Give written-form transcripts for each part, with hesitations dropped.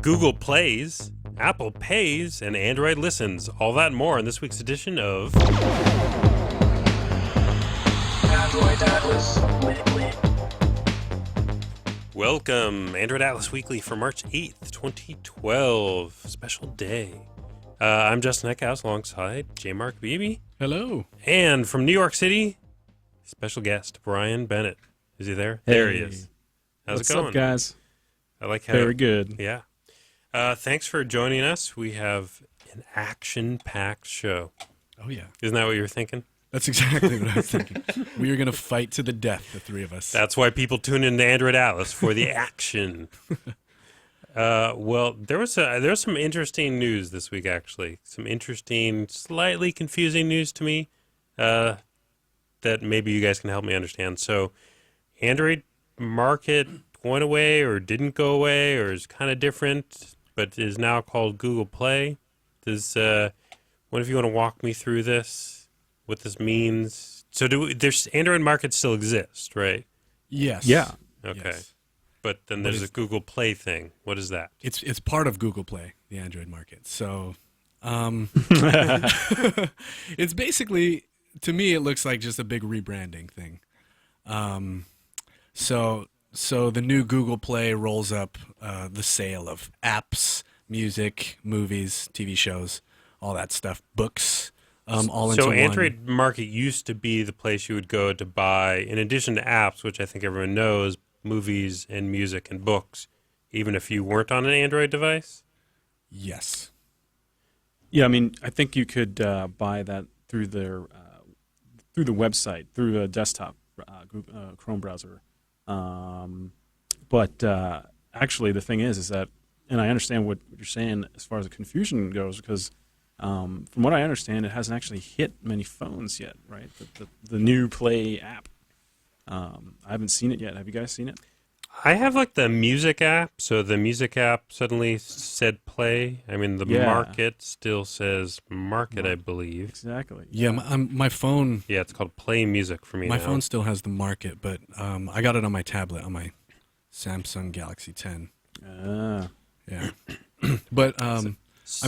Google plays, Apple pays, and Android listens. All that and more in this week's edition of Android Atlas Weekly. Welcome, Android Atlas Weekly for March 8th, 2012. Special day. I'm Justin Eckhouse alongside J. Mark Beebe. Hello. And from New York City, special guest Brian Bennett. Is he there? Hey. There he is. How's What's it going? up, guys? I like how. Very good. Yeah. Thanks for joining us. We have an action-packed show. Oh, yeah. Isn't that what you were thinking? That's exactly what I was thinking. We are going to fight to the death, the three of us. That's why people tune into Android Atlas, for the action. Well, there was some interesting news this week, actually. Some interesting, slightly confusing news to me that maybe you guys can help me understand. So, Android market went away or didn't go away or is kind of different, but is now called Google Play. One of you want to walk me through this, what this means? So there's Android market still exists, right? Yes. Yeah. Okay. Yes. But then there's a Google Play thing. What is that? It's part of Google Play, the Android market. So it's basically, to me, it looks like just a big rebranding thing. So the new Google Play rolls up the sale of apps, music, movies, TV shows, all that stuff, books, all into So one. Android market used to be the place you would go to buy, in addition to apps, which I think everyone knows, movies and music and books, even if you weren't on an Android device? Yes. Yeah, I mean, I think you could buy that through the website, through a desktop Chrome browser. But actually, the thing is that, and I understand what you're saying as far as the confusion goes, because from what I understand, it hasn't actually hit many phones yet, right? The new Play app. I haven't seen it yet. Have you guys seen it? I have like the music app, so the music app suddenly said Play. I mean, the market still says market, I believe. Exactly. Yeah, my phone. Yeah, it's called Play Music for me My now. phone still has the market, but I got it on my tablet, on my Samsung Galaxy 10. Yeah. But, I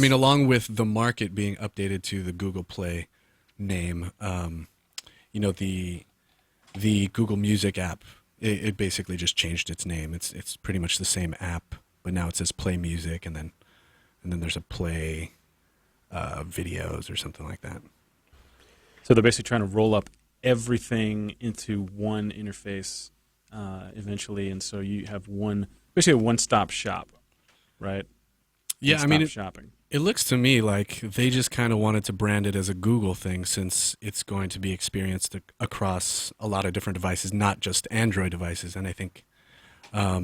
mean, along with the market being updated to the Google Play name, the Google Music app, it basically just changed its name. It's pretty much the same app, but now it says Play Music, and then there's a Play videos or something like that. So they're basically trying to roll up everything into one interface eventually, and so you have basically a one-stop shop, right? Yeah, I mean, shopping. It looks to me like they just kind of wanted to brand it as a Google thing, since it's going to be experienced across a lot of different devices, not just Android devices. And I think, I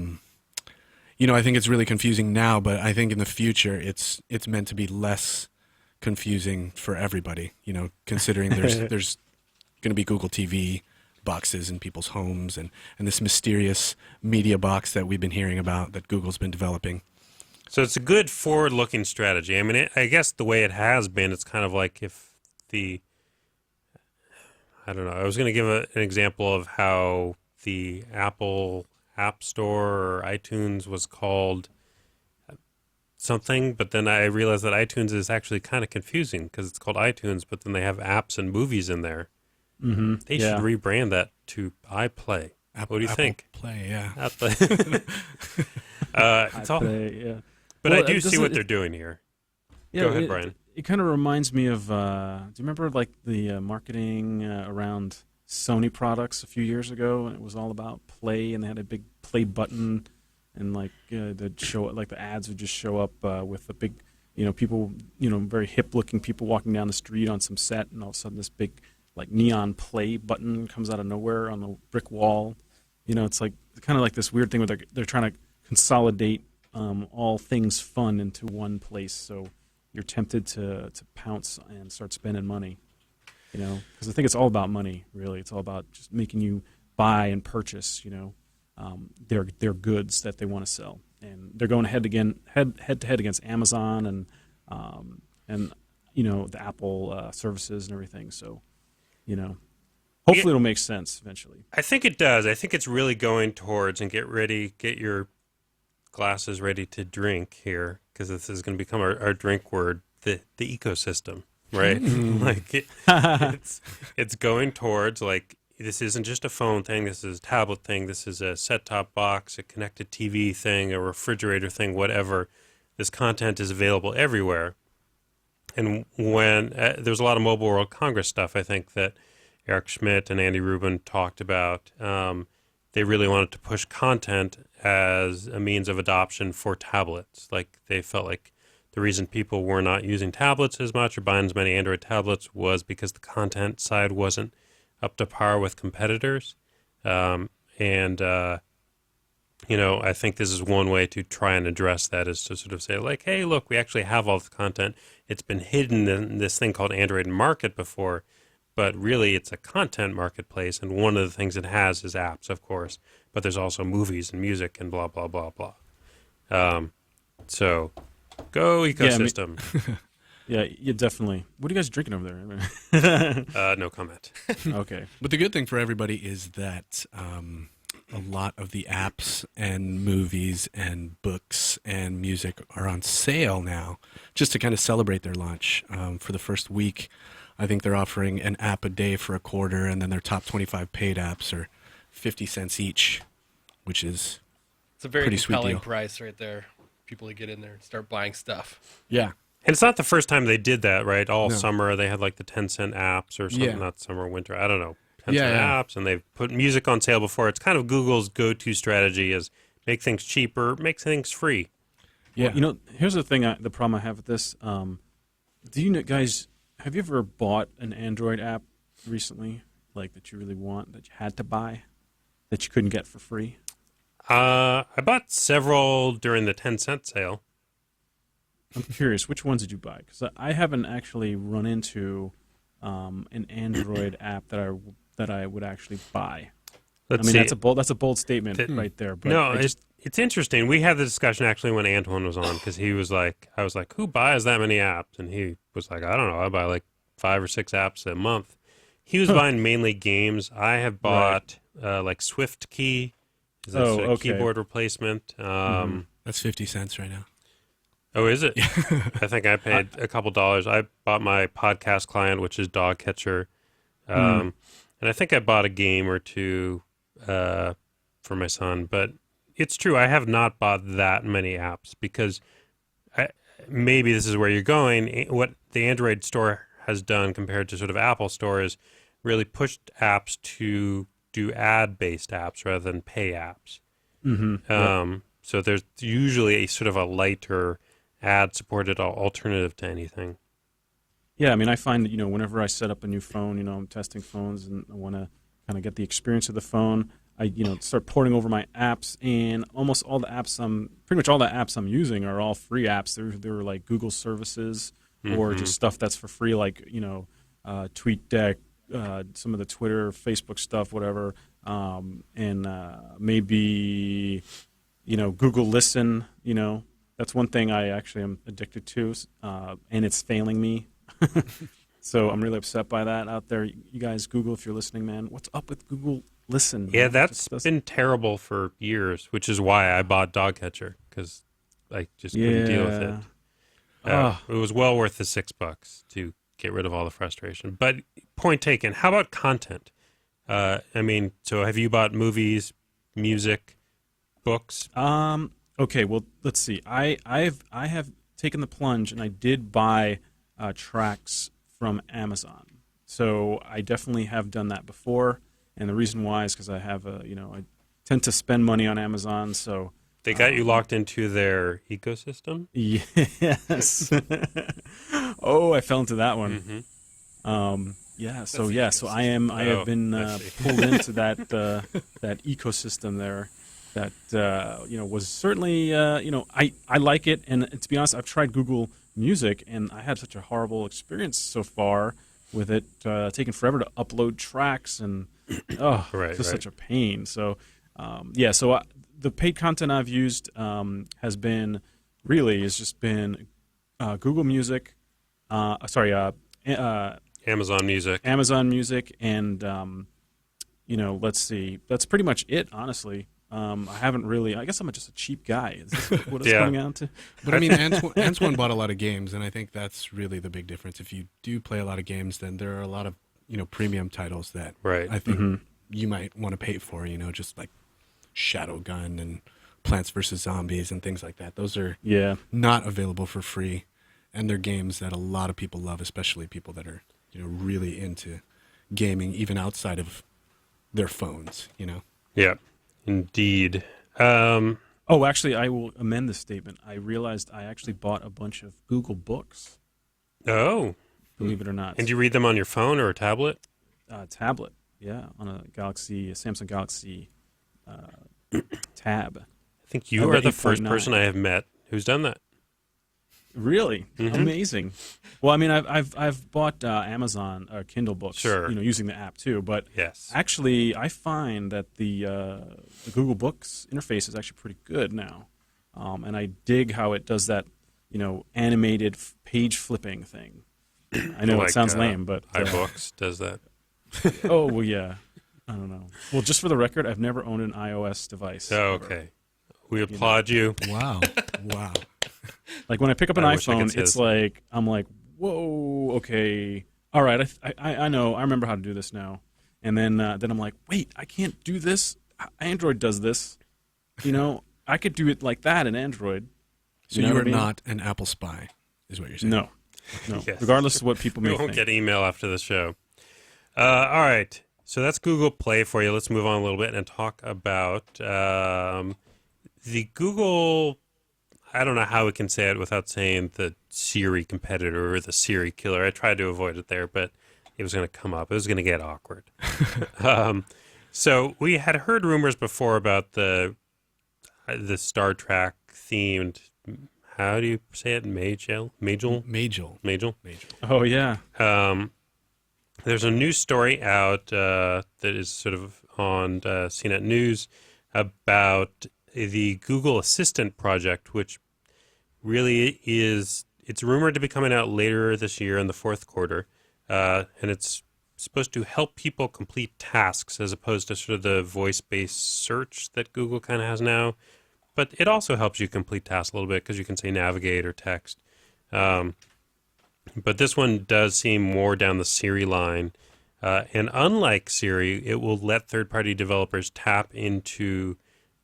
think it's really confusing now, but I think in the future it's meant to be less confusing for everybody. Considering there's going to be Google TV boxes in people's homes, and this mysterious media box that we've been hearing about that Google's been developing. So it's a good forward-looking strategy. I mean, I guess the way it has been, it's kind of like if I don't know, I was going to give an example of how the Apple App Store or iTunes was called something, but then I realized that iTunes is actually kind of confusing because it's called iTunes, but then they have apps and movies in there. Mm-hmm. They should rebrand that to iPlay. What do you think? Play, yeah. iPlay. It's all. Yeah. But Well, I do see what they're doing here. Yeah, Go ahead, Brian. It kind of reminds me of, do you remember like the marketing around Sony products a few years ago? And it was all about Play, and they had a big Play button, and like they'd show like the ads would just show up with a big, people, very hip-looking people walking down the street on some set, and all of a sudden this big like neon Play button comes out of nowhere on the brick wall. It's like kind of like this weird thing where they're trying to consolidate all things fun into one place, so you're tempted to pounce and start spending money, because I think it's all about money, really. It's all about just making you buy and purchase, their goods that they want to sell, and they're going head to head against Amazon and the Apple services and everything. So, hopefully it'll make sense eventually. I think it does. I think it's really going towards, and get your glasses ready to drink here, because this is going to become our drink word, the ecosystem, right? Like it's going towards, like, this isn't just a phone thing, this is a tablet thing, this is a set-top box, a connected TV thing, a refrigerator thing, whatever. This content is available everywhere. And when there's a lot of Mobile World Congress stuff, I think, that Eric Schmidt and Andy Rubin talked about. They really wanted to push content as a means of adoption for tablets. Like, they felt like the reason people were not using tablets as much or buying as many Android tablets was because the content side wasn't up to par with competitors. I think this is one way to try and address that, is to sort of say, like, hey, look, we actually have all the content. It's been hidden in this thing called Android Market before, but really it's a content marketplace, and one of the things it has is apps, of course, but there's also movies and music and blah, blah, blah, blah. So go ecosystem. Yeah, definitely. What are you guys drinking over there? No comment. Okay. But the good thing for everybody is that a lot of the apps and movies and books and music are on sale now, just to kind of celebrate their launch. For the first week, I think they're offering an app a day for $0.25, and then their top 25 paid apps are 50 cents each, which is It's a very pretty sweet compelling deal. price right there. People to get in there and start buying stuff. Yeah. And it's not the first time they did that, right? All No. summer they had like the 10-cent apps or something, Yeah. not summer, winter, I don't know. 10-cent Yeah. apps, and they've put music on sale before. It's kind of Google's go-to strategy, is make things cheaper, make things free. Yeah. Well, here's the thing. The problem I have with this. Do you guys, have you ever bought an Android app recently, like, that you really want, that you had to buy, that you couldn't get for free? I bought several during the 10-cent sale. I'm curious, which ones did you buy? Because I haven't actually run into an Android app that I would actually buy. Let's I mean, see. that's a bold statement right there. But No, it's interesting. We had the discussion actually when Antoine was on, because he was like, I was like, who buys that many apps? And he was like, I don't know, I buy like 5 or 6 apps a month. He was buying mainly games. I have bought like SwiftKey. It's a keyboard replacement. That's 50 cents right now. Oh, is it? I think I paid a couple dollars. I bought my podcast client, which is Dog Catcher. And I think I bought a game or two for my son. But it's true, I have not bought that many apps, because maybe this is where you're going. What the Android store has done compared to sort of Apple Store is really pushed apps to do ad-based apps rather than pay apps. So there's usually a sort of a lighter ad-supported alternative to anything. Yeah, I mean, I find that, whenever I set up a new phone, I'm testing phones and I want to kind of get the experience of the phone. I, start porting over my apps, and almost all the apps pretty much all the apps I'm using are all free apps. They're like Google services or just stuff that's for free, like, TweetDeck, some of the Twitter, Facebook stuff, whatever, and maybe, Google Listen, That's one thing I actually am addicted to, and it's failing me. So I'm really upset by that out there. You guys, Google, if you're listening, man, what's up with Google Listen? Yeah, that's been terrible for years, which is why I bought Dog Catcher, because I just couldn't deal with it. It was well worth the $6 to get rid of all the frustration. But point taken. How about content? So have you bought movies, music, books? Okay, well, let's see. I have taken the plunge, and I did buy tracks from Amazon. So I definitely have done that before, and the reason why is because I have I tend to spend money on Amazon. So They got you locked into their ecosystem? yes. Oh, I fell into that one. Mm-hmm. So I have been pulled into that ecosystem there. That was certainly I like it, and to be honest, I've tried Google Music, and I had such a horrible experience so far with it, taking forever to upload tracks, and such a pain. So the paid content I've used has just been Google Music, Amazon Music, and let's see, that's pretty much it, honestly. I haven't really. I guess I'm just a cheap guy. Is this what it's Yeah. coming out to? But I mean, Antoine bought a lot of games, and I think that's really the big difference. If you do play a lot of games, then there are a lot of premium titles that Right. I think you might want to pay for. Just like Shadowgun and Plants vs Zombies and things like that. Those are Yeah. not available for free, and they're games that a lot of people love, especially people that are really into gaming, even outside of their phones. Yeah. Indeed. Oh, actually, I will amend this statement. I realized I actually bought a bunch of Google Books. Oh. Believe it or not. And you read them on your phone or a tablet? Tablet. Yeah, on a Samsung Galaxy Tab. I think you I are bet the you first 0.9. person I have met who's done that. Really amazing. Well, I mean, I've bought Amazon Kindle books, Sure. using the app too. But Yes. actually, I find that the Google Books interface is actually pretty good now, and I dig how it does that, animated page flipping thing. I know Like, it sounds lame, but iBooks does that. oh well, yeah. I don't know. Well, just for the record, I've never owned an iOS device. Oh, ever. okay. We applaud you. Wow, wow. Like when I pick up an I wish I could iPhone, say it's this. like I'm like, whoa, okay, all right, I know, I remember how to do this now. And then I'm like, wait, I can't do this. Android does this. I could do it like that in Android. So know you what are I mean? not an Apple spy, is what you're saying? No. Yes. Regardless of what people We may won't think. get email after the show. All right. So that's Google Play for you. Let's move on a little bit and talk about the Google. I don't know how we can say it without saying the Siri competitor or the Siri killer. I tried to avoid it there, but it was going to come up. It was going to get awkward. So we had heard rumors before about the Star Trek themed. How do you say it? Majel? Oh yeah. There's a news story out that is sort of on CNET News about the Google Assistant project, which really it's rumored to be coming out later this year in the fourth quarter, and it's supposed to help people complete tasks as opposed to sort of the voice-based search that Google kind of has now. But it also helps you complete tasks a little bit because you can say navigate or text. But this one does seem more down the Siri line. And unlike Siri, it will let third-party developers tap into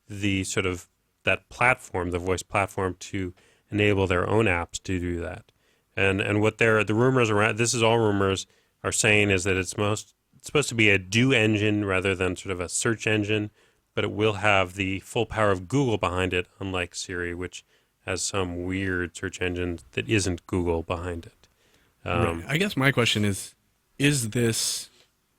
the sort of that platform, the voice platform, to enable their own apps to do that. And what the rumors around, this is all rumors, are saying is that it's supposed to be a do engine rather than sort of a search engine, but it will have the full power of Google behind it, unlike Siri, which has some weird search engine that isn't Google behind it. Right. I guess my question is this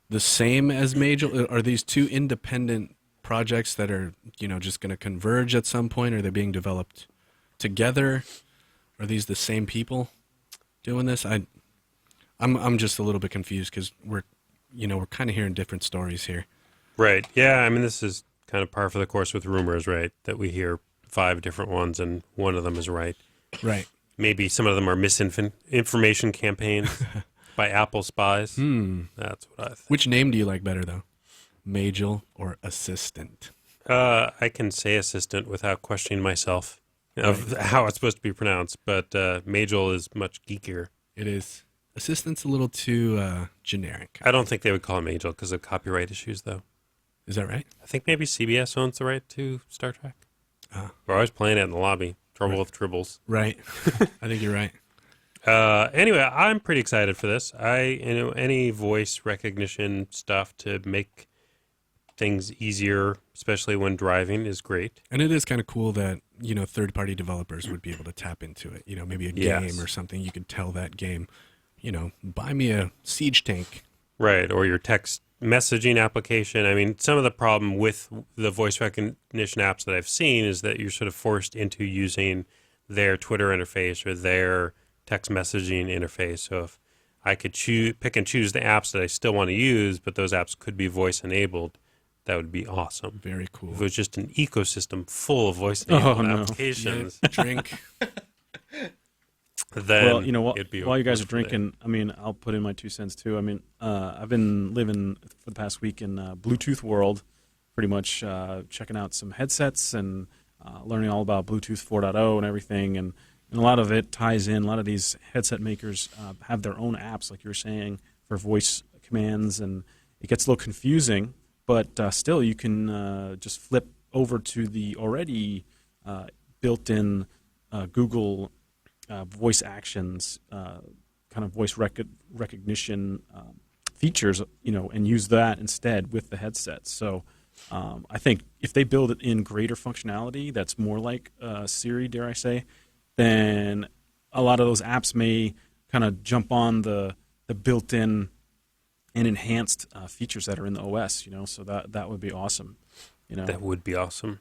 the same as Majel? Are these two independent projects that are, just going to converge at some point? Are they being developed together? Are these the same people doing this? I'm just a little bit confused because we're kind of hearing different stories here. Right. Yeah. I mean, this is kind of par for the course with rumors, right? That we hear 5 different ones and one of them is right. Right. Maybe some of them are misinformation campaigns by Apple spies. That's what I think. Which name do you like better, though? Majel or Assistant? I can say assistant without questioning myself of how it's supposed to be pronounced, but Majel is much geekier. It is. Assistant's a little too generic. I don't think they would call it Majel because of copyright issues, though. Is that right? I think maybe CBS owns the right to Star Trek. We're always playing it in the lobby. Trouble with tribbles. Right. I think you're right. Anyway, I'm pretty excited for this. Any voice recognition stuff to make things easier, especially when driving, is great. And it is kind of cool that, third-party developers would be able to tap into it. Maybe a game Yes. or something. You could tell that game, buy me a siege tank. Right, or your text messaging application. I mean, some of the problem with the voice recognition apps that I've seen is that you're sort of forced into using their Twitter interface or their text messaging interface. So if I could pick and choose the apps that I still want to use, but those apps could be voice enabled, that would be awesome. Very cool. If it was just an ecosystem full of voice enabled applications, Drink. then well, it'd be while you guys are wonderful day. drinking, I mean, I'll put in my 2 cents too. I mean, I've been living for the past week in Bluetooth world pretty much checking out some headsets and learning all about Bluetooth 4.0 and everything. And a lot of it ties in. A lot of these headset makers have their own apps, like you were saying, for voice commands, and it gets a little confusing. But still, you can just flip over to the already built-in Google voice actions, kind of voice recognition features, and use that instead with the headset. So I think if they build it in greater functionality that's more like Siri, dare I say, then a lot of those apps may kind of jump on the built-in and enhanced features that are in the OS, so that would be awesome. That would be awesome.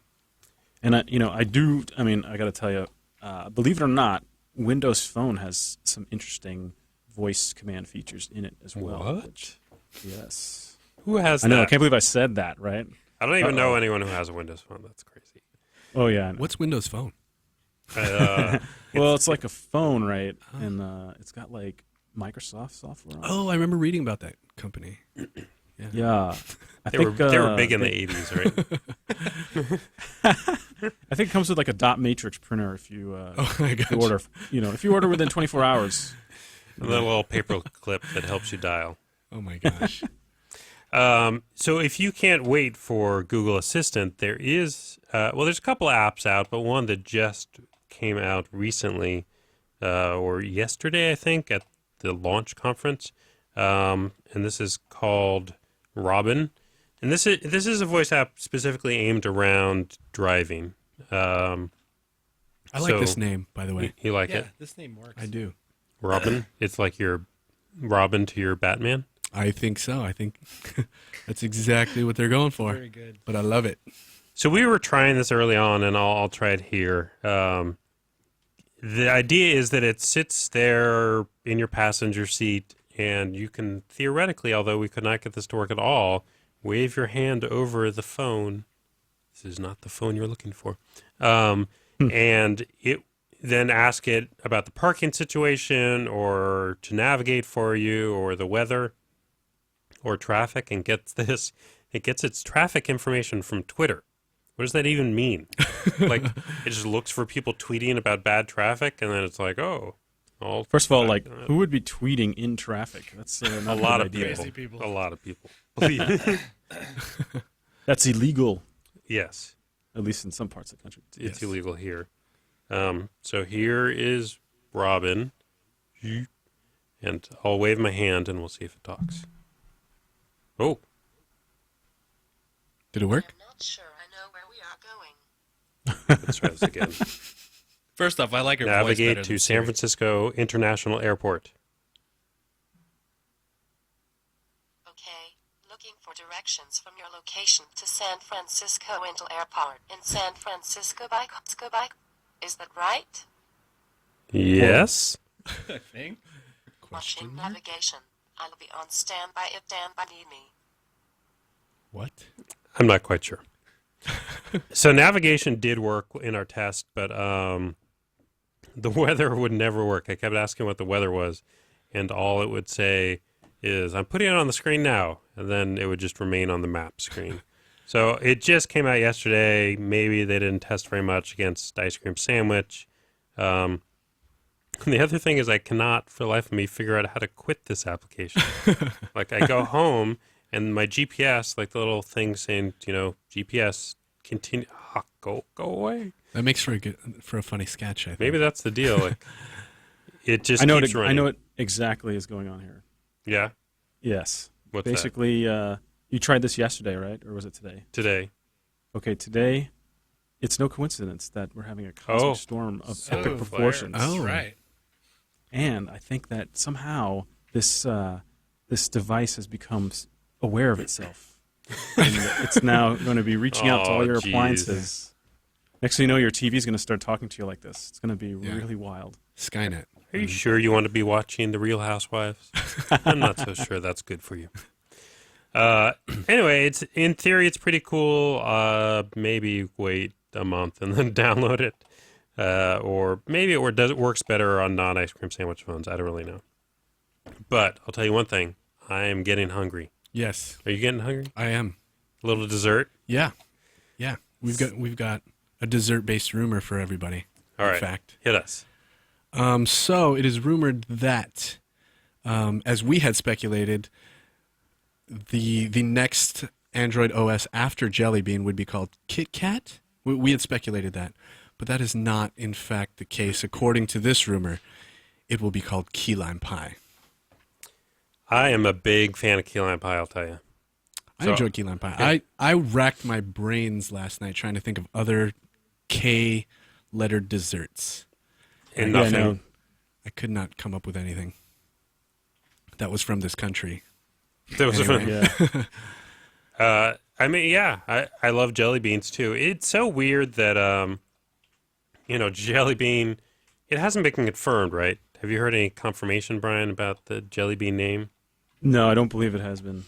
And I got to tell you, believe it or not, Windows Phone has some interesting voice command features in it as well. What? Yes. Who has I know. that? I can't believe I said that, right? I don't even know anyone who has a Windows Phone. That's crazy. Oh yeah. I know. What's Windows Phone? Well, it's like a phone, right? And it's got like Microsoft software on it. Oh, I remember reading about that company. Yeah. They were big in the 80s, right? I think it comes with like a dot matrix printer if you gotcha. order. If you order within 24 hours. A little paper clip that helps you dial. Oh my gosh. So if you can't wait for Google Assistant, there is, there's a couple apps out, but one that just came out recently, or yesterday, I think, at the launch conference. And this is called Robin. And this is a voice app specifically aimed around driving. I like this name, by the way. You like Yeah, it? this name works. I do. Robin? It's like your Robin to your Batman? I think so. I think that's exactly what they're going for. Very good. But I love it. So we were trying this early on, and I'll try it here. The idea is that it sits there in your passenger seat, and you can theoretically, although we could not get this to work at all, wave your hand over the phone. This is not the phone you're looking for. And it then ask it about the parking situation or to navigate for you or the weather or traffic, and gets this. It gets its traffic information from Twitter. What does that even mean? Like, it just looks for people tweeting about bad traffic, and then it's like, oh. First of all, who would be tweeting in traffic? That's a not lot a of good idea. Crazy people. A lot of people. Believe me. That's illegal, Yes, at least in some parts of the country. it's illegal here. So here is Robin, and I'll wave my hand, and we'll see if it talks. Oh, Did it work? I'm not sure I know where we are going. let's try this again. First off, I like her voice Navigate better to than San Siri. Francisco International Airport. Okay, looking for directions from your location to San Francisco International Airport in San Francisco by. Is that right? Yes. I think. Watching navigation. I'll be on standby if standby need me. What? I'm not quite sure. So navigation did work in our test, but the weather would never work. I kept asking what the weather was, and all it would say is, I'm putting it on the screen now, and then it would just remain on the map screen. So it just came out yesterday. Maybe they didn't test very much against Ice Cream Sandwich. The other thing is I cannot, for the life of me, figure out how to quit this application. Like, I go home, and my GPS, like the little thing saying, GPS, continue, go away. That makes for a funny sketch, I think. Maybe that's the deal. Like, it just I know keeps running. I know what exactly is going on here. Yeah? Yes. What's that? Basically, you tried this yesterday, right? Or was it today? Today. Okay, today, it's no coincidence that we're having a cosmic storm of epic proportions. That's Oh. right. And I think that somehow this device has become aware of itself. And it's now going to be reaching out to all your geez. appliances. Next thing you know, your TV is going to start talking to you like this. It's going to be really wild. Skynet. Are you sure you want to be watching The Real Housewives? I'm not so sure that's good for you. Anyway, in theory, it's pretty cool. Maybe wait a month and then download it. Or maybe it works better on non-ice cream sandwich phones. I don't really know. But I'll tell you one thing. I am getting hungry. Yes, Are you getting hungry? I am. A little dessert. Yeah. We've got a dessert-based rumor for everybody. All right. In fact. Hit us. So it is rumored that, as we had speculated, the next Android OS after Jelly Bean would be called Kit Kat. We had speculated that, but that is not, in fact, the case. According to this rumor, it will be called Key Lime Pie. I am a big fan of key lime pie, I'll tell you. I enjoy key lime pie. Yeah. I racked my brains last night trying to think of other K-lettered desserts. And Yeah, nothing. no. I could not come up with anything that was from this country. That was Anyway. Yeah. I mean, yeah, I love jelly beans too. It's so weird that, jelly bean, it hasn't been confirmed, right? Have you heard any confirmation, Brian, about the jelly bean name? No, I don't believe it has been.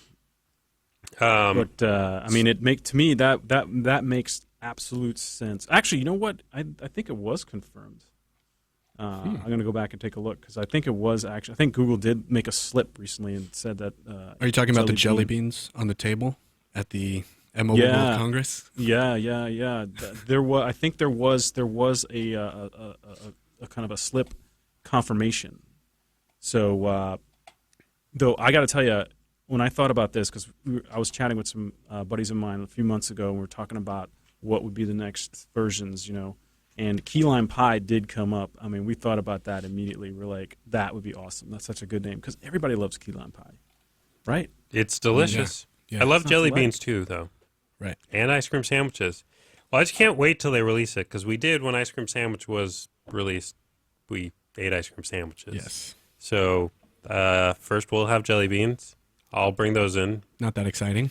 But I mean, to me that makes absolute sense. Actually, you know what? I think it was confirmed. I'm going to go back and take a look because I think it was actually. I think Google did make a slip recently and said that. Are you talking about the jelly beans on the table at the Mobile World Congress? Yeah. There was. I think there was a kind of a slip confirmation. So, though I got to tell you, when I thought about this, because I was chatting with some buddies of mine a few months ago, and we were talking about what would be the next versions, and key lime pie did come up. I mean, we thought about that immediately. We're like, that would be awesome. That's such a good name because everybody loves key lime pie, right? It's delicious. Yeah. I love Sounds jelly like- beans too, though. Right. And ice cream sandwiches. Well, I just can't wait till they release it because we did when ice cream sandwich was released. We ate ice cream sandwiches. Yes. So first we'll have jelly beans. I'll bring those in. Not that exciting.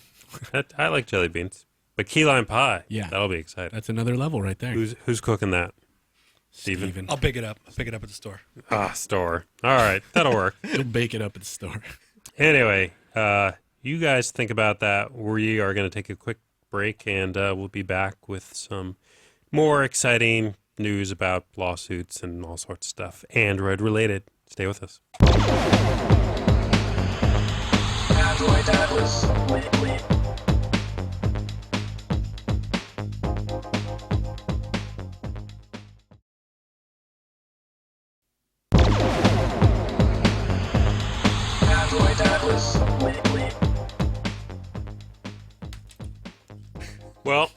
I like jelly beans, but key lime pie. Yeah. That'll be exciting. That's another level right there. Who's cooking that? Steven? I'll pick it up. I'll pick it up at the store. Store. All right, that'll work. You'll bake it up at the store. Anyway, you guys think about that. We are going to take a quick break, and we'll be back with some more exciting news about lawsuits and all sorts of stuff, Android related. Stay with us. Android Atlas. Android Atlas. Well,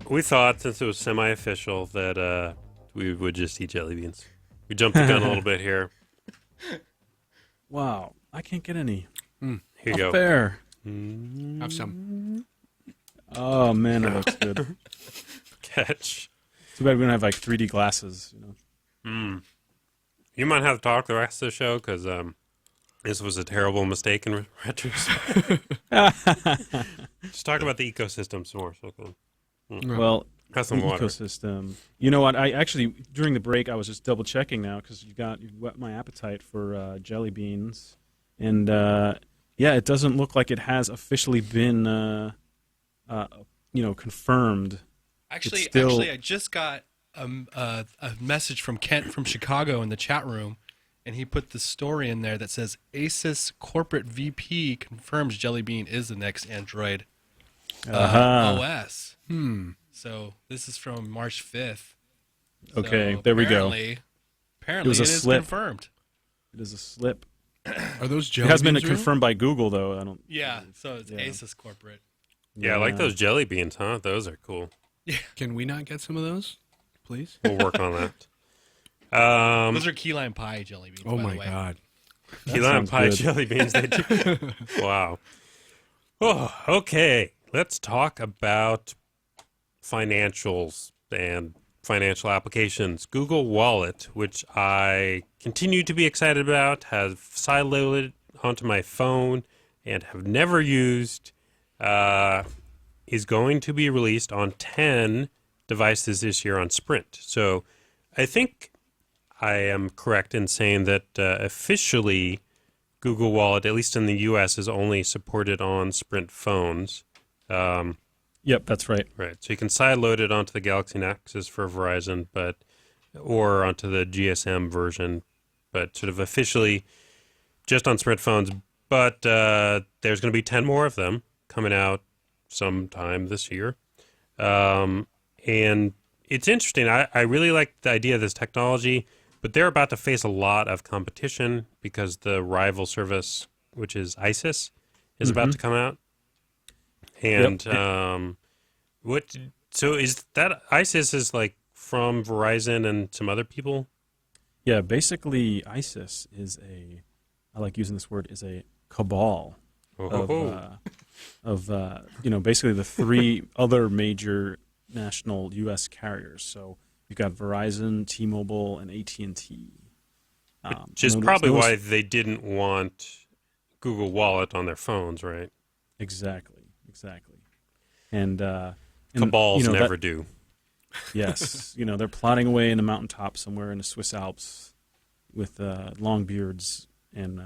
we thought since it was semi-official that we would just eat jelly beans. We jumped the gun a little bit here. Wow, I can't get any. Here you go. Fair. Have some. Oh man, that looks good. Catch. Too bad we don't have like 3D glasses. You might have to talk the rest of the show because this was a terrible mistake in retrospect. Just talk about the ecosystem some more. So Well, have the some water. ecosystem. You know what? I actually during the break I was just double checking now because you whet my appetite for jelly beans, and yeah, it doesn't look like it has officially been confirmed. Actually, It's still- I just got a message from Kent from Chicago in the chat room, and he put the story in there that says Asus corporate VP confirms Jelly Bean is the next Android OS. So this is from March 5th. Okay, So there we go. Apparently, was a it is slip. confirmed. It is a slip. Are those It jelly has been beans real? confirmed by Google though. I don't. Yeah, so it's Yeah. Asus corporate. Yeah, I like those jelly beans, huh? Those are cool. Can we not get some of those, please? We'll work on that. Those are key lime pie jelly beans. Oh by my the way. God. Key lime sounds pie good. jelly beans. They do. Wow. Oh, okay. Let's talk about financials and financial applications. Google Wallet, which I continue to be excited about, have sideloaded onto my phone and have never used, is going to be released on 10 devices this year on Sprint. So I think I am correct in saying that officially Google Wallet, at least in the U.S., is only supported on Sprint phones. Yep, that's right. Right. So you can sideload it onto the Galaxy Nexus for Verizon, or onto the GSM version, but sort of officially just on Sprint phones. But there's going to be 10 more of them coming out sometime this year. And it's interesting. I really like the idea of this technology, but they're about to face a lot of competition because the rival service, which is ISIS, is about to come out. And so is that ISIS is like from Verizon and some other people? Yeah, basically ISIS is I like using this word, is a cabal of basically the three other major national U.S. carriers. So you've got Verizon, T-Mobile, and AT&T. Which is probably why they didn't want Google Wallet on their phones, right? Exactly. And cabals never do. Yes, they're plodding away in the mountaintop somewhere in the Swiss Alps with long beards and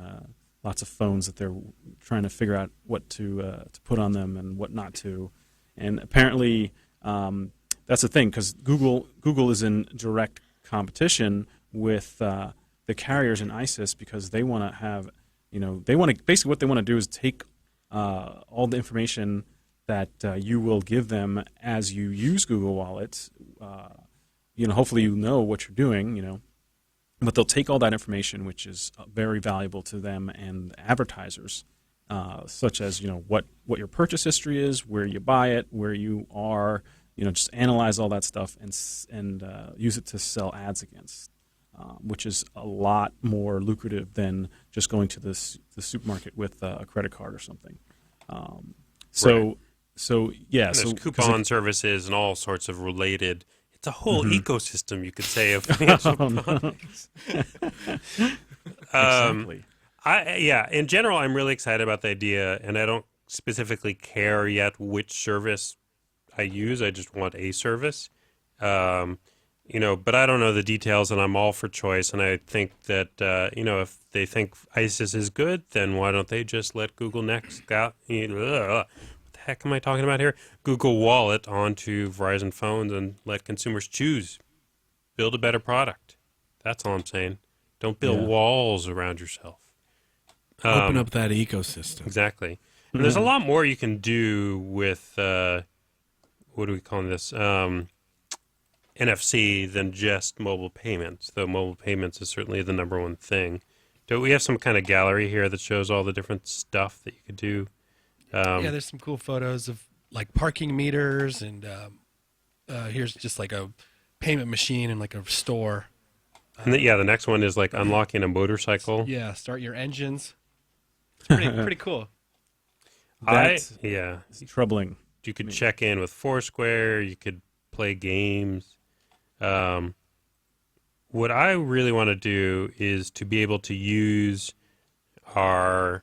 lots of phones that they're trying to figure out what to put on them and what not to. And apparently, that's the thing, because Google is in direct competition with the carriers in ISIS because they want to have, basically what they want to do is take all the information that you will give them as you use Google Wallet. Hopefully you know what you're doing, but they'll take all that information, which is very valuable to them and advertisers, such as what your purchase history is, where you buy it, where you are, just analyze all that stuff and use it to sell ads against, which is a lot more lucrative than just going to the supermarket with a credit card or something. So yeah, there's so coupon services and all sorts of related. It's a whole ecosystem, you could say, of financial products. Exactly. In general, I'm really excited about the idea, and I don't specifically care yet which service I use. I just want a service, but I don't know the details, and I'm all for choice. And I think that if they think ISIS is good, then why don't they just let Google Next out? What the heck am I talking about here? Google Wallet onto Verizon phones and let consumers choose. Build a better product. That's all I'm saying. Don't build walls around yourself. Open up that ecosystem. Exactly. And there's a lot more you can do with, what do we call this, NFC than just mobile payments, though mobile payments is certainly the number one thing. Do we have some kind of gallery here that shows all the different stuff that you could do? There's some cool photos of like parking meters, and here's just like a payment machine in like a store. And the next one is like unlocking a motorcycle. Yeah, start your engines. It's pretty cool. That's troubling. You could check in with Foursquare. You could play games. What I really want to do is to be able to use our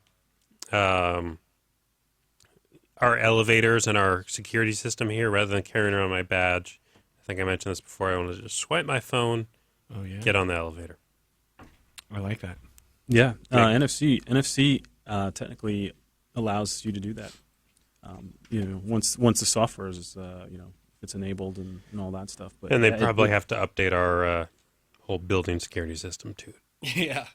elevators and our security system here rather than carrying around my badge. I think I mentioned this before. I want to just swipe my phone, get on the elevator. I like that. Yeah, NFC technically allows you to do that. Once the software is it's enabled and all that stuff. But and they probably have to update our whole building security system too. Yeah.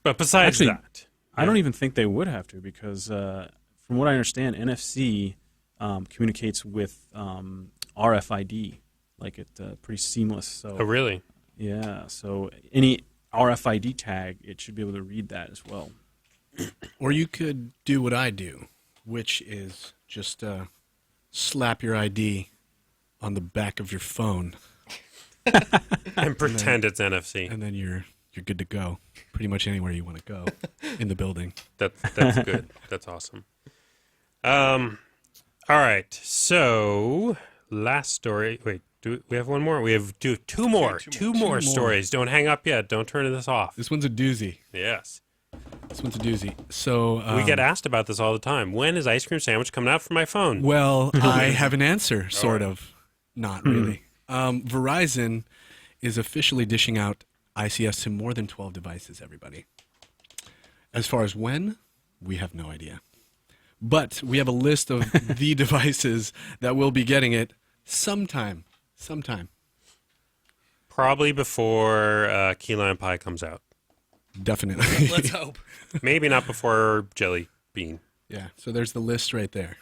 But besides that, I don't even think they would have to, because from what I understand, NFC communicates with RFID, like it's pretty seamless. So. Oh, really? Yeah. So any RFID tag, it should be able to read that as well. Or you could do what I do, which is just slap your ID on the back of your phone and pretend it's NFC, and then you're good to go. Pretty much anywhere you want to go in the building. That's good. That's awesome. All right. So last story. Wait, do we have one more? We have two more. Two more stories. Don't hang up yet. Don't turn this off. This one's a doozy. Yes. This one's a doozy. So we get asked about this all the time. When is ice cream sandwich coming out for my phone? Well, I have an answer, sort of. Not really. Verizon is officially dishing out ICS to more than 12 devices, everybody. As far as when, we have no idea. But we have a list of the devices that will be getting it sometime. Probably before Key Lime Pie comes out. Definitely. Let's hope. Maybe not before Jelly Bean. Yeah, so there's the list right there.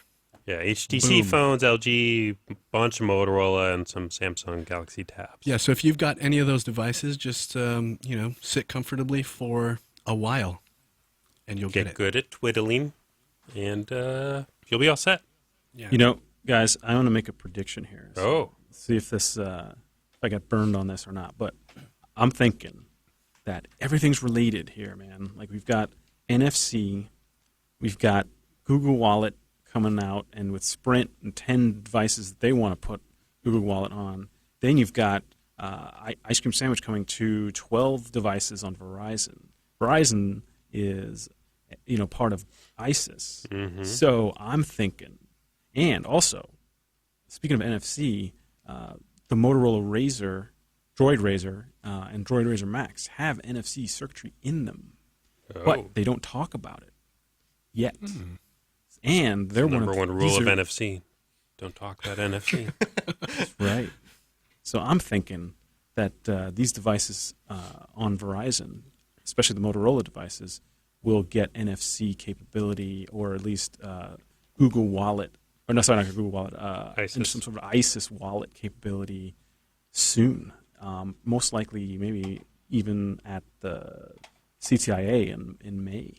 Yeah, HTC Boom. phones, LG, bunch of Motorola, and some Samsung Galaxy Tabs. Yeah, so if you've got any of those devices, just sit comfortably for a while, and you'll get Get it. good at twiddling, and you'll be all set. Yeah. You know, guys, I want to make a prediction here. So Oh, see if this, if I got burned on this or not. But I'm thinking that everything's related here, man. Like we've got NFC, we've got Google Wallet coming out, and with Sprint and 10 devices that they want to put Google Wallet on. Then you've got Ice Cream Sandwich coming to 12 devices on Verizon. Verizon is, part of ISIS. So I'm thinking, and also, speaking of NFC, the Motorola Razr, Droid Razr, and Droid Razr Max have NFC circuitry in them, but they don't talk about it yet. And they're number one rule these of are- NFC. Don't talk about NFC. Right. So I'm thinking that these devices on Verizon, especially the Motorola devices, will get NFC capability, or at least Google Wallet, or no, sorry, not Google Wallet, ISIS. some sort of ISIS wallet capability soon. Most likely, maybe even at the CTIA in May.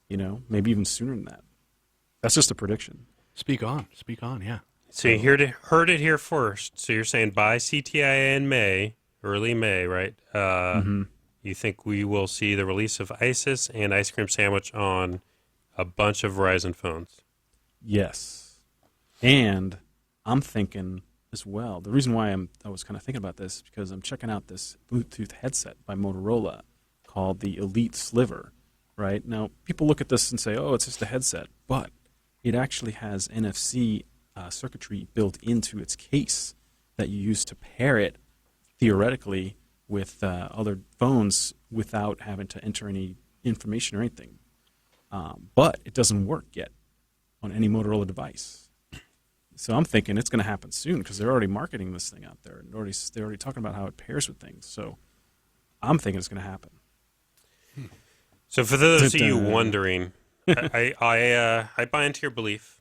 Maybe even sooner than that. That's just a prediction. Speak on, yeah. So you heard it here first. So you're saying by CTIA in May, early May, right? You think we will see the release of ISIS and Ice Cream Sandwich on a bunch of Verizon phones? Yes. And I'm thinking as well, the reason why I was kind of thinking about this is because I'm checking out this Bluetooth headset by Motorola called the Elite Sliver, right? Now, people look at this and say, oh, it's just a headset, but it actually has NFC circuitry built into its case that you use to pair it, theoretically, with other phones without having to enter any information or anything. But it doesn't work yet on any Motorola device. So I'm thinking it's going to happen soon because they're already marketing this thing out there. And they're already talking about how it pairs with things. So I'm thinking it's going to happen. So for those of you wondering, I buy into your belief.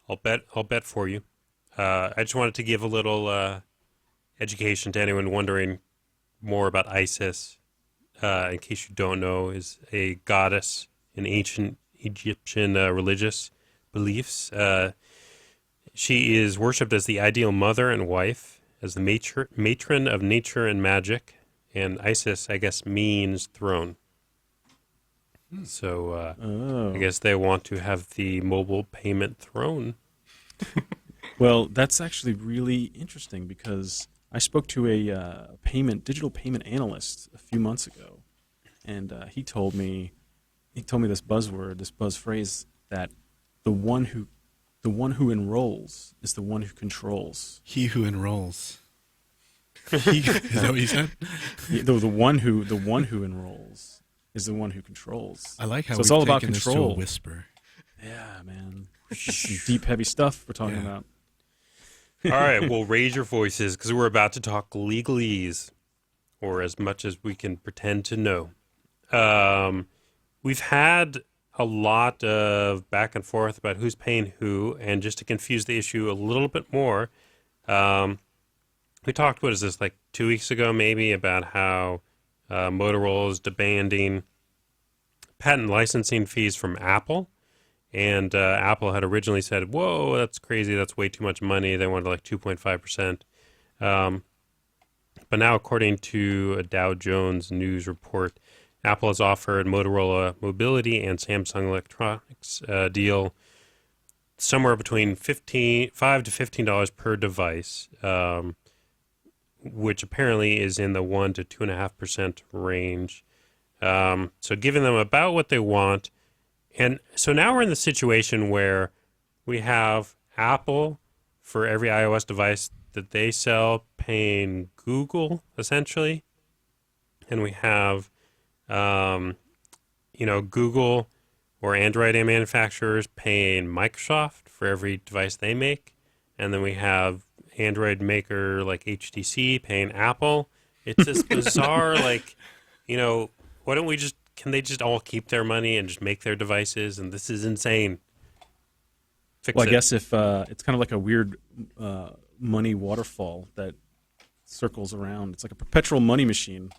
I'll bet for you. I just wanted to give a little education to anyone wondering more about Isis. In case you don't know, is a goddess in ancient Egyptian religious beliefs. She is worshipped as the ideal mother and wife, as the matron of nature and magic, and Isis, I guess, means throne. So I guess they want to have the mobile payment throne. Well, that's actually really interesting because I spoke to a digital payment analyst a few months ago, and he told me this buzzword, this buzz phrase, that the one who enrolls is the one who controls. He who enrolls. Is that what you said? The one who enrolls is the one who controls. I like how so it's we've all about taken this to a control. whisper. Yeah, man. Some deep, heavy stuff we're talking about. All right, well, raise your voices because we're about to talk legalese, or as much as we can pretend to know. We've had a lot of back and forth about who's paying who, and just to confuse the issue a little bit more, we talked, what is this, like 2 weeks ago maybe, about how Motorola is demanding patent licensing fees from Apple. And Apple had originally said, whoa, that's crazy. That's way too much money. They wanted like 2.5%. But now, according to a Dow Jones news report, Apple has offered Motorola Mobility and Samsung Electronics a deal somewhere between $5 to $15 per device, which apparently is in the 1 to 2.5% range. So giving them about what they want. And so now we're in the situation where we have Apple for every iOS device that they sell paying Google, essentially. And we have, Google or Android manufacturers paying Microsoft for every device they make. And then we have Android maker like HTC paying Apple. It's this bizarre, why don't we can they just all keep their money and just make their devices? And this is insane. fix Well, it. I guess if it's kind of like a weird money waterfall that circles around. It's like a perpetual money machine,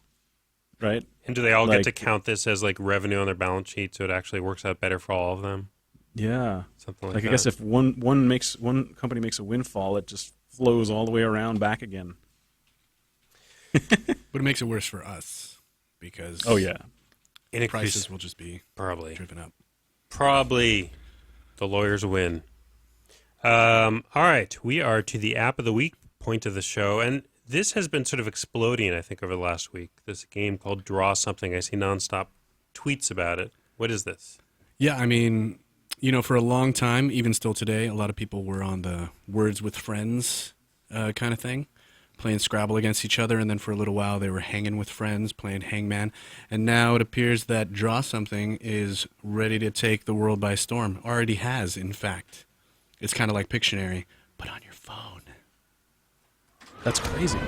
right? And do they all get to like- count this as like revenue on their balance sheet, so it actually works out better for all of them? Yeah. Something like Like that. I guess if one company makes a windfall, it just flows all the way around back again. But it makes it worse for us because Oh yeah. And it prices increases- will just be probably driven up. the lawyers win. All right, we are to the app of the week point of the show, and this has been sort of exploding, I think, over the last week. This game called Draw Something. I see nonstop tweets about it. What is this? Yeah, I mean, you know, for a long time, even still today, a lot of people were on the words with friends kind of thing, playing Scrabble against each other, and then for a little while they were hanging with friends, playing Hangman. And now it appears that Draw Something is ready to take the world by storm. Already has, in fact. It's kind of like Pictionary, but on your phone. That's crazy.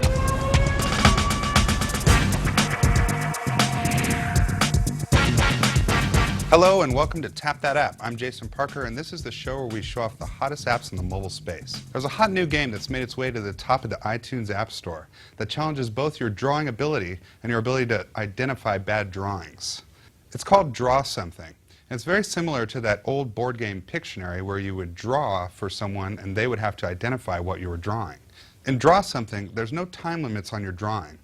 Hello and welcome to Tap That App. I'm Jason Parker and this is the show where we show off the hottest apps in the mobile space. There's a hot new game that's made its way to the top of the iTunes App Store that challenges both your drawing ability and your ability to identify bad drawings. It's called Draw Something. And it's very similar to that old board game Pictionary where you would draw for someone and they would have to identify what you were drawing. In Draw Something, there's no time limits on your drawing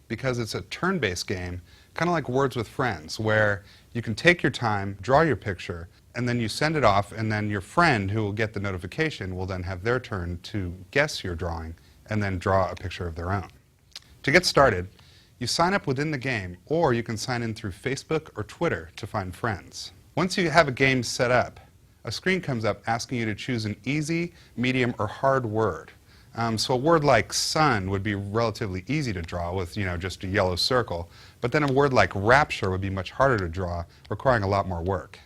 because it's a turn-based game, kind of like Words with Friends, where you can take your time, draw your picture, and then you send it off, and then your friend who will get the notification will then have their turn to guess your drawing and then draw a picture of their own. To get started, you sign up within the game, or you can sign in through Facebook or Twitter to find friends. Once you have a game set up, a screen comes up asking you to choose an easy, medium, or hard word. So a word like sun would be relatively easy to draw with, just a yellow circle, but then a word like rapture would be much harder to draw, requiring a lot more work.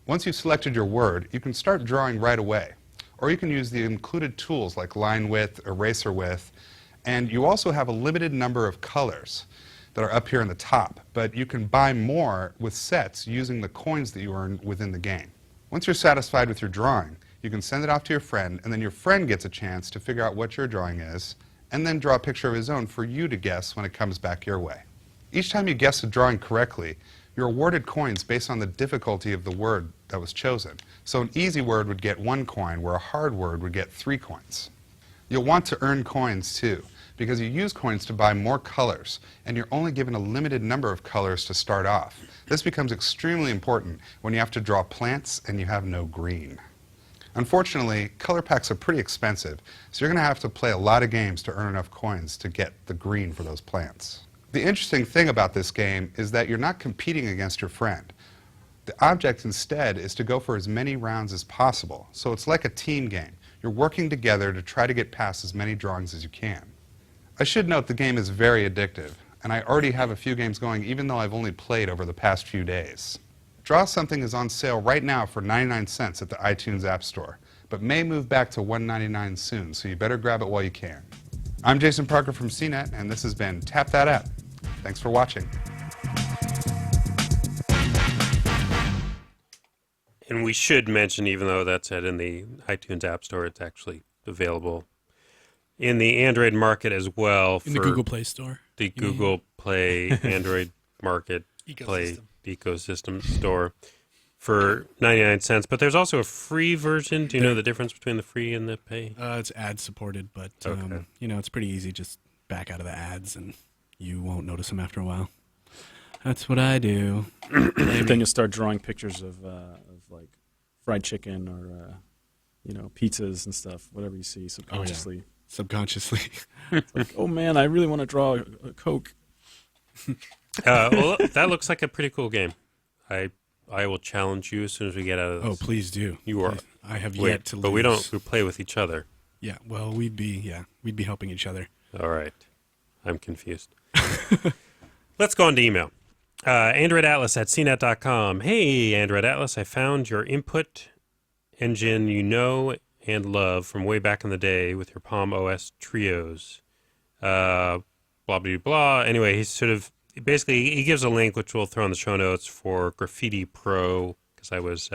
Once you've selected your word, you can start drawing right away, or you can use the included tools like line width, eraser width, and you also have a limited number of colors that are up here in the top, but you can buy more with sets using the coins that you earn within the game. Once you're satisfied with your drawing, you can send it off to your friend, and then your friend gets a chance to figure out what your drawing is, and then draw a picture of his own for you to guess when it comes back your way. Each time you guess a drawing correctly, you're awarded coins based on the difficulty of the word that was chosen. So an easy word would get 1 coin, where a hard word would get 3 coins. You'll want to earn coins too, because you use coins to buy more colors, and you're only given a limited number of colors to start off. This becomes extremely important when you have to draw plants and you have no green. Unfortunately, color packs are pretty expensive, so you're going to have to play a lot of games to earn enough coins to get the green for those plants. The interesting thing about this game is that you're not competing against your friend. The object instead is to go for as many rounds as possible, so it's like a team game. You're working together to try to get past as many drawings as you can. I should note the game is very addictive, and I already have a few games going even though I've only played over the past few days. Draw Something is on sale right now for 99 cents at the iTunes App Store, but may move back to $1.99 soon, so you better grab it while you can. I'm Jason Parker from CNET, and this has been Tap That App. Thanks for watching. And we should mention, even though that's in the iTunes App Store, it's actually available in the Android market as well. In the Google Play Store. The Google Play Android market Play ecosystem store for 99 cents. But there's also a free version. Do you know the difference between the free and the pay? It's ad supported, but Okay. it's pretty easy. Just back out of the ads, and you won't notice them after a while. That's what I do. Then you'll start drawing pictures of like fried chicken or pizzas and stuff, whatever you see subconsciously. Subconsciously. It's like, oh man, I really want to draw a Coke. Well, that looks like a pretty cool game. I will challenge you as soon as we get out of this. Oh, please do. You are. Please. I have Wait, yet to lose. but we play with each other. Yeah, well, we'd be helping each other. All right. I'm confused. Let's go on to email. AndroidAtlas@cnet.com. Hey, Android Atlas, I found your input engine you know and love from way back in the day with your Palm OS trios. Blah, blah, blah. Anyway, he gives a link, which we'll throw in the show notes, for Graffiti Pro, because I was,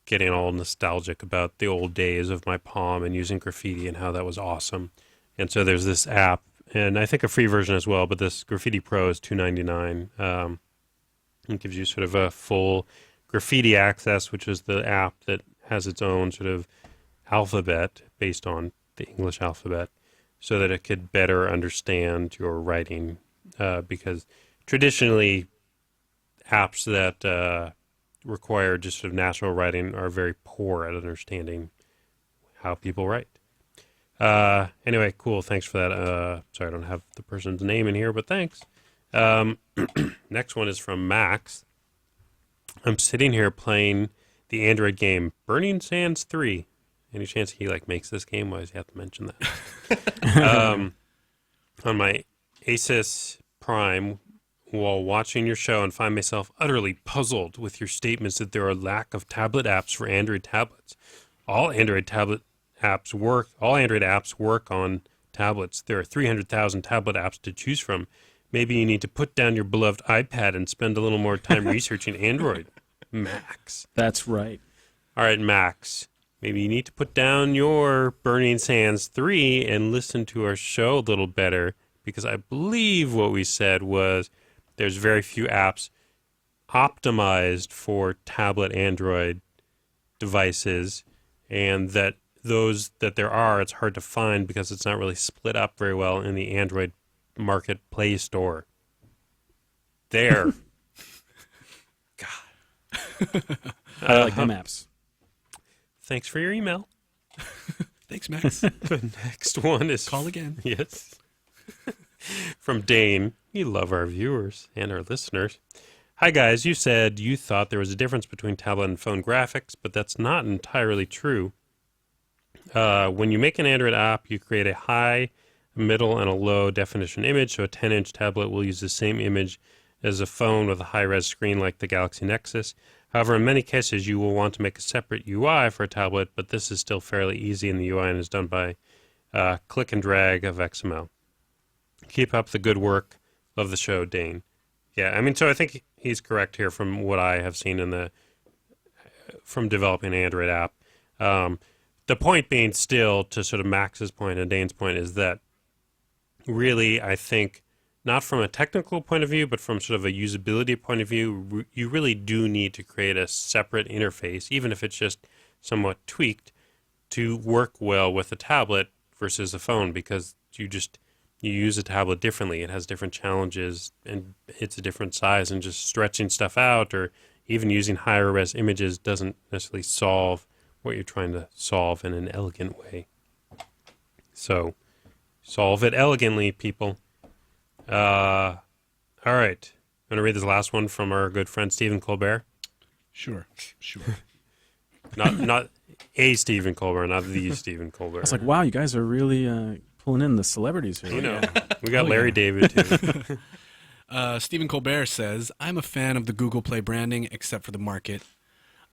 getting all nostalgic about the old days of my Palm and using Graffiti and how that was awesome. And so there's this app, and I think a free version as well, but this Graffiti Pro is $2.99. It gives you sort of a full Graffiti access, which is the app that has its own sort of alphabet based on the English alphabet, so that it could better understand your writing. Because traditionally, apps that require just sort of natural writing are very poor at understanding how people write. Anyway, cool. Thanks for that. Sorry, I don't have the person's name in here, but thanks. Next one is from Max. I'm sitting here playing the Android game Burning Sands 3. Any chance he makes this game? Why does he have to mention that? On my Asus Prime, while watching your show, and find myself utterly puzzled with your statements that there are lack of tablet apps for Android tablets. All Android apps work on tablets. There are 300,000 tablet apps to choose from. Maybe you need to put down your beloved iPad and spend a little more time researching Android. Max. That's right. All right, Max. Maybe you need to put down your Burning Sands 3 and listen to our show a little better, because I believe what we said was there's very few apps optimized for tablet Android devices, and that those that there are, it's hard to find because it's not really split up very well in the Android Market Play Store. There. God. I like them apps. Thanks for your email. Thanks, Max. The next one is... Call again. Yes. From Dane. We love our viewers and our listeners. Hi, guys. You said you thought there was a difference between tablet and phone graphics, but that's not entirely true. When you make an Android app, you create a high, middle, and a low definition image, so a 10-inch tablet will use the same image as a phone with a high-res screen like the Galaxy Nexus. However, in many cases, you will want to make a separate UI for a tablet, but this is still fairly easy in the UI and is done by click and drag of XML. Keep up the good work. Love the show, Dane. Yeah, I mean, so I think he's correct here from what I have seen from developing an Android app. The point being still, to sort of Max's point and Dane's point, is that really, I think, not from a technical point of view, but from sort of a usability point of view, you really do need to create a separate interface, even if it's just somewhat tweaked, to work well with a tablet versus a phone, because you use a tablet differently. It has different challenges, and it's a different size, and just stretching stuff out or even using higher res images doesn't necessarily solve what you're trying to solve in an elegant way. So, solve it elegantly, people. All right. I'm going to read this last one from our good friend Stephen Colbert. Sure. Not a Stephen Colbert, not the Stephen Colbert. It's like, wow, you guys are really pulling in the celebrities here. You know, we got Larry David, too. Stephen Colbert says, I'm a fan of the Google Play branding, except for the market.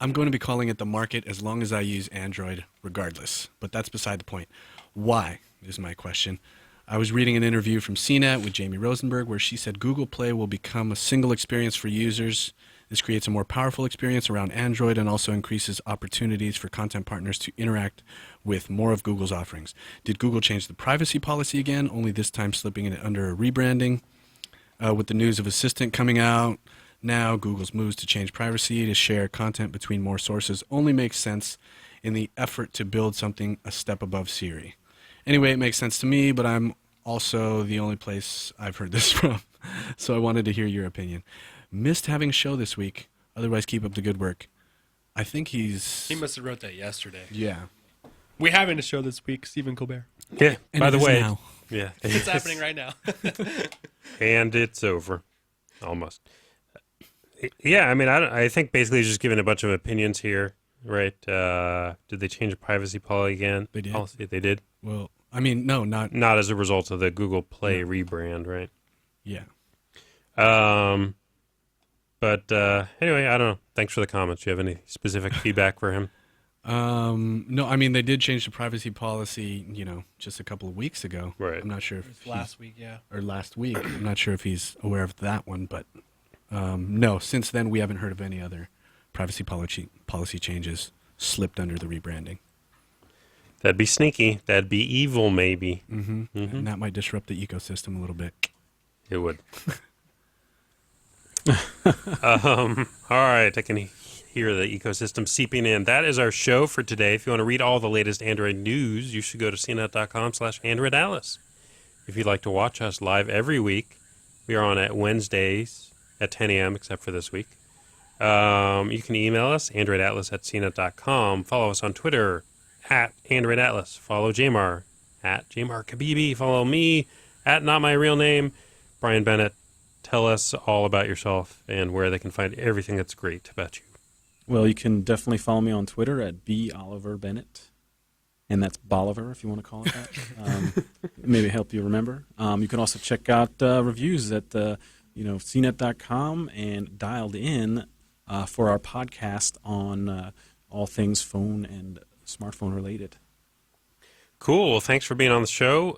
I'm going to be calling it the market as long as I use Android, regardless. But that's beside the point. Why, is my question. I was reading an interview from CNET with Jamie Rosenberg where she said Google Play will become a single experience for users. This creates a more powerful experience around Android and also increases opportunities for content partners to interact with more of Google's offerings. Did Google change the privacy policy again, only this time slipping it under a rebranding? With the news of Assistant coming out now, Google's moves to change privacy to share content between more sources only makes sense in the effort to build something a step above Siri. Anyway, it makes sense to me, but I'm also the only place I've heard this from, so I wanted to hear your opinion. Missed having a show this week. Otherwise, keep up the good work. I think He must have wrote that yesterday. Yeah. We're having a show this week, Stephen Colbert. Yeah, And by it the is way. now. Yeah. It's happening right now. And it's over. Almost. Yeah, I mean, I think basically just giving a bunch of opinions here, right? Did they change the privacy policy again? They did. Policy? They did? Well, I mean, no, not... Not as a result of the Google Play rebrand, right? Yeah. But anyway, I don't know. Thanks for the comments. Do you have any specific feedback for him? No, I mean, they did change the privacy policy, just a couple of weeks ago. Right. I'm not sure if Last week, yeah. or last week. I'm not sure if he's aware of that one, but no, since then we haven't heard of any other privacy policy changes. slipped under the rebranding. That'd be sneaky. That'd be evil, maybe. And that might disrupt the ecosystem a little bit. It would. All right, I can hear the ecosystem seeping in. That is our show for today. If you want to read all the latest Android news, you should go to cnet.com/AndroidAtlas. If you'd like to watch us live every week, we are on at Wednesdays at 10 a.m., except for this week. You can email us, androidatlas@cnet.com. Follow us on Twitter, @AndroidAtlas. Follow Jamar, @JamarKhabibi. Follow me, @NotMyRealName. Brian Bennett, tell us all about yourself and where they can find everything that's great about you. Well, you can definitely follow me on Twitter at @BOliverBennett. And that's Bolivar, if you want to call it that. Maybe help you remember. You can also check out reviews at CNET.com and dialed in for our podcast on all things phone and smartphone related. Cool. Well, thanks for being on the show.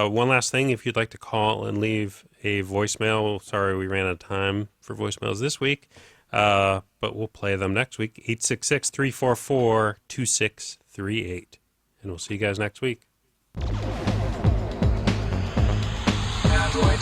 One last thing, if you'd like to call and leave a voicemail, sorry we ran out of time for voicemails this week, but we'll play them next week, 866-344-2638. And we'll see you guys next week. Android